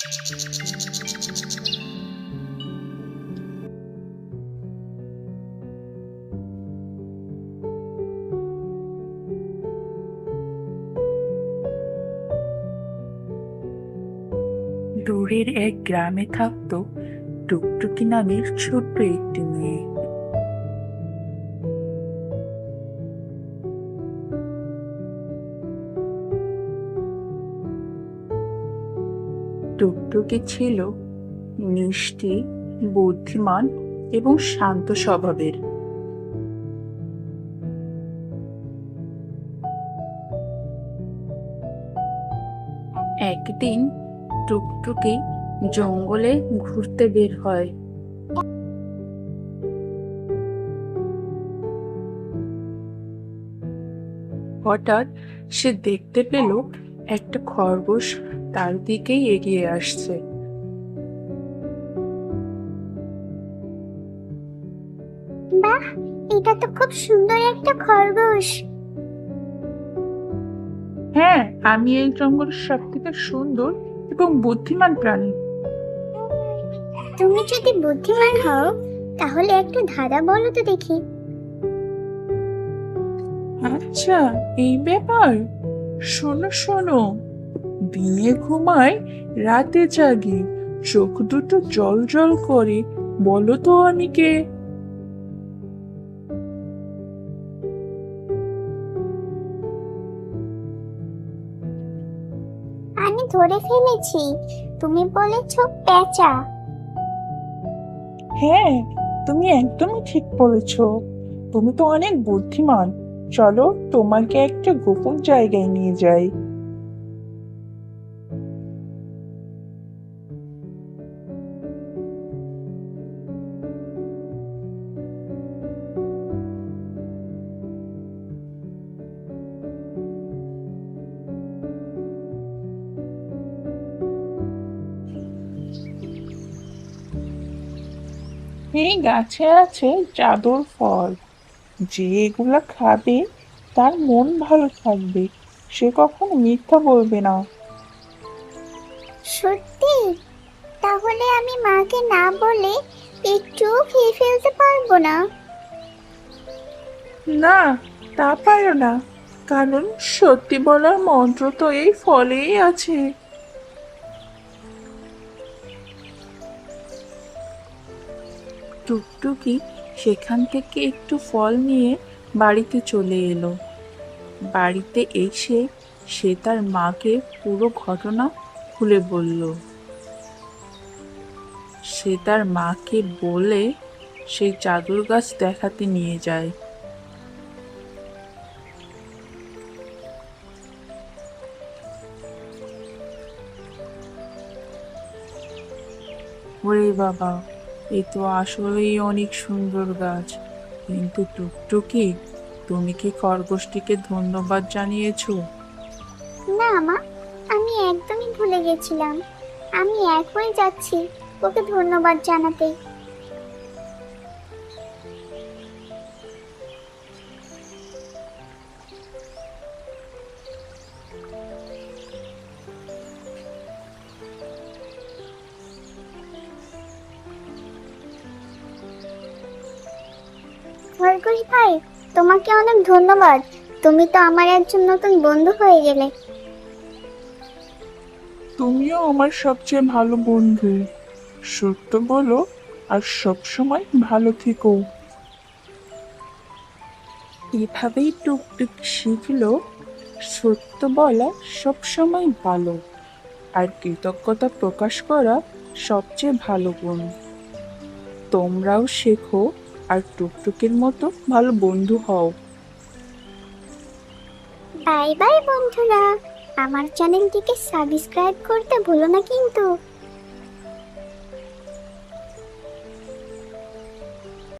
দূরের এক গ্রামে থাকতো টুকটুকি নামের ছোট্ট একটি মেয়ে। টুকটুকি ছিল মিষ্টি, বুদ্ধিমান এবং শান্ত স্বভাবের। একদিন টুকটুকি জঙ্গলে ঘুরতে বের হয়। হঠাৎ সে দেখতে পেল একটা খরগোশ তার দিকেই এগিয়ে আসছে। বাহ, এটা তো খুব সুন্দর একটা খরগোশ। হ্যাঁ, আমি এই জঙ্গলের সব থেকে সুন্দর এবং বুদ্ধিমান প্রাণী। তুমি যদি বুদ্ধিমান হও তাহলে একটা ধাঁধা বলো তো দেখি। আচ্ছা, এই ব্যাপার। শোনো শোনো, দিনে ঘুমাই, রাতে জাগি, চোখ দুটো জল জল করে, বলো তো আমি কে? আমি ধরে ফেলেছি, তুমি বলেছো পেঁচা। হ্যাঁ, তুমি একদমই ঠিক বলেছ। তুমি তো অনেক বুদ্ধিমান। চলো, তোমাকে একটা গোপন জায়গায় নিয়ে যাই। এই গাছে আছে জাদুর ফল। যে এগুলা খাবে তার মন ভালো থাকবে, সে কখনো মিথ্যা বলবে না। সত্যি? তাহলে আমি মাকে না বলে একটুও খেয়ে ফেলতে পারবো না? না, তা পারো না, কারণ সত্যি বলার মন্ত্র তো এই ফলেই আছে। টুকটুকি সেখান থেকে একটু ফল নিয়ে বাড়িতে চলে এলো। বাড়িতে এসে সে তার মাকে পুরো ঘটনা খুলে বলল। সে তার মাকে বলে সেই জাদুর গাছ দেখাতে নিয়ে যায়। ওরে বাবা, এ তো আসলেই অনেক সুন্দর গাছ। কিন্তু টুকটুকি, তুমি কি খরগোশটিকে ধন্যবাদ জানিয়েছো? না মা, আমি একদমই ভুলে গেছিলাম। আমি এখনই যাচ্ছি ওকে ধন্যবাদ জানাতে। খরগোশ ভাই, তোমাকে অনেক ধন্যবাদ। তুমি তো আমার একজন নতুন বন্ধু হয়ে গেলে। তুমিও আমার সবচেয়ে ভালো বন্ধু। সত্য বলো আর সবসময় ভালো থেকো। এভাবেই টুকটুক শিখলো সত্য বলা সবসময় ভালো, আর কৃতজ্ঞতা প্রকাশ করা সবচেয়ে ভালো গুণ। তোমরাও শেখো আর টুকটুকির মতো ভালো বন্ধু হও। বাই বাই বন্ধুরা, আমার চ্যানেলটিকে সাবস্ক্রাইব করতে ভুলো না কিন্তু।